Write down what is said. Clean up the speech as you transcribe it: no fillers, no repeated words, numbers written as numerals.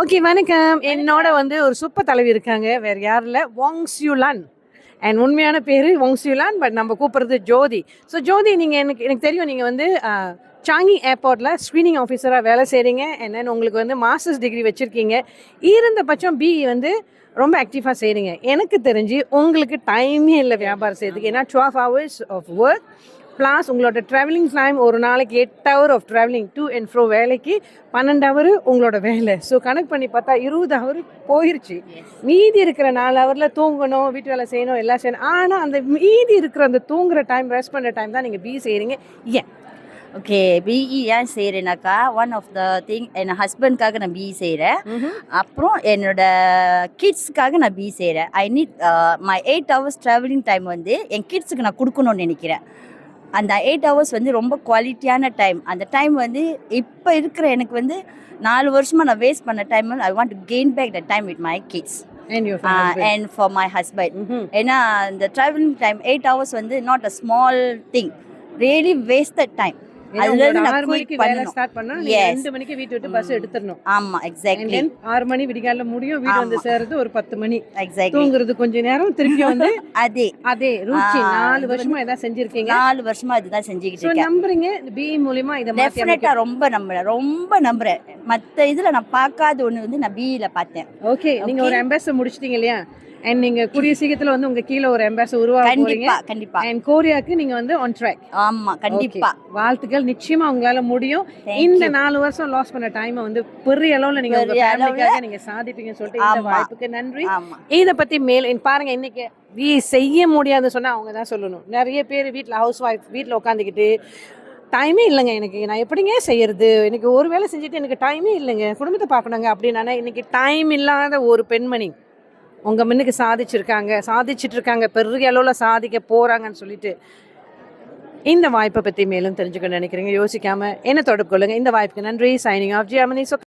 Okay, வணக்கம். என்னோட வந்து ஒரு சூப்பர் தலைவி இருக்காங்க. வேற யாரும் இல்ல. வாங் சியூலான். அண்ட் உண்மையான பேரு வாங் சியூலான். பட் நம்ம கூப்பிடுறது ஜோதி. ஸோ ஜோதி, நீங்க எனக்கு எனக்கு தெரியும் நீங்க வந்து சாங்கி ஏர்போர்ட்ல ஸ்க்ரீனிங் ஆஃபீஸரா வேலை செய்றீங்க. அண்ட் தென் உங்களுக்கு வந்து மாஸ்டர்ஸ் டிகிரி வச்சிருக்கீங்க. இருந்த பட்சம் பிஇ வந்து ரொம்ப ஆக்டிவாக செய்கிறீங்க. எனக்கு தெரிஞ்சு உங்களுக்கு டைமே இல்லை வியாபாரம் செய்யறதுக்கு. ஏன்னா 12 hours ஆஃப் ஒர்க் ப்ளஸ் உங்களோட ட்ராவலிங் டைம் ஒரு நாளைக்கு 8 hour of travelling to and fro வேலைக்கு 12 hour உங்களோட வேலை. ஸோ கணக்கு பண்ணி பார்த்தா 20 hour போயிருச்சு. மீதி இருக்கிற 4 hourல தூங்கணும், வீட்டு வேலை செய்யணும், எல்லாம் செய்யணும். ஆனால் அந்த மீதி இருக்கிற அந்த தூங்குற டைம், ரெஸ்ட் பண்ணுற டைம் தான் நீங்கள் செய்கிறீங்க. ஏன்? ஓகே, பிஇ ஏன் செய்கிறேனாக்கா, ஒன் ஆஃப் த திங் என் ஹஸ்பண்ட்காக நான் பிஇ செய்கிறேன். அப்புறம் என்னோட கிட்ஸுக்காக நான் பிஇ செய்கிறேன். I need my 8 hours travelling time வந்து என் கிட்ஸுக்கு நான் கொடுக்கணும்னு நினைக்கிறேன். அந்த 8 hours வந்து ரொம்ப குவாலிட்டியான டைம். அந்த டைம் வந்து இப்போ இருக்கிற எனக்கு வந்து 4 வருஷமாக நான் வேஸ்ட் பண்ண டைம் வந்து I want to gain back the time with my kids and for my husband. ஏன்னா இந்த ட்ராவலிங் டைம் 8 hours வந்து not a small thing, really wasted time. அதுல 6 மணிக்கு வேலை ஸ்டார்ட் பண்ணா 2 மணிக்கு வீட்டு விட்டு பஸ் எடுத்துறணும். ஆமா, எக்ஸாக்ட்லி. 6 மணி விடிகால முடியும், வீடு வந்து சேர்றது ஒரு 10 மணி. எக்ஸாக்ட்லி. தூங்குறது கொஞ்ச நேரம், திருப்பி வந்து அதே ரூச்சி 4 வருஷமா இத செஞ்சிருக்கீங்க. 4 வருஷமா இதுதான் செஞ்சிட்டு இருக்கேன். நம்புறீங்க இந்த பிஇ மூலமா இத மாத்தி டெஃபினட்டா ரொம்ப நம்புறேன். மத்த இதுல நான் பார்க்காத ஒண்ணு வந்து நான் பிஇல பார்த்தேன். ஓகே, நீங்க ஒரு எம்பாசடர் முடிச்சிட்டீங்க இல்லையா? அண்ட் நீங்க கூடிய சீக்கிரத்துல வந்து உங்க கீழ ஒரு எம்பாசடர் உருவாக்க போறீங்க. கண்டிப்பா. அண்ட் கோரியாக்கு நீங்க வந்து ஆன் ட்ராக். ஆமா, கண்டிப்பா. வாழ்த்துக்கள். நிச்சயமா உங்களால முடியும். இந்த 4 வருஷம் லாஸ் பண்ண டைமை வந்து பெரிய அளவுல நீங்க உங்க ஃபேமிலிக்காக நீங்க சாதிப்பீங்கன்னு சொல்லிட்டு இந்த வாய்ப்புக்கு நன்றி. இத பத்தி பாருங்க, இன்னைக்கு செய்ய முடியாதுன்னு சொன்னா அவங்க தான் சொல்லணும். நிறைய பேர் வீட்ல ஹவுஸ் ஒய்ஃப் வீட்ல உட்காந்துக்கிட்டு டைமே இல்லைங்க எனக்கு, நான் எப்படிங்க செய்யறது, எனக்கு ஒரு வேலை செஞ்சுட்டு எனக்கு டைமே இல்லைங்க, குடும்பத்தை பார்க்கணுங்க அப்படின்னா இன்னைக்கு டைம் இல்லாத ஒரு பெண்மணி உங்க முன்னுக்கு சாதிச்சிட்டு இருக்காங்க, பெரிய அளவில் சாதிக்க போறாங்கன்னு சொல்லிட்டு இந்த வாய்ப்பை பற்றி மேலும் தெரிஞ்சுக்கணும்னு நினைக்கிறீங்க, யோசிக்காம என்ன தொடர்பு கொள்ளுங்க. இந்த வாய்ப்புக்கு நன்றி. Signing off ஜியாமனி.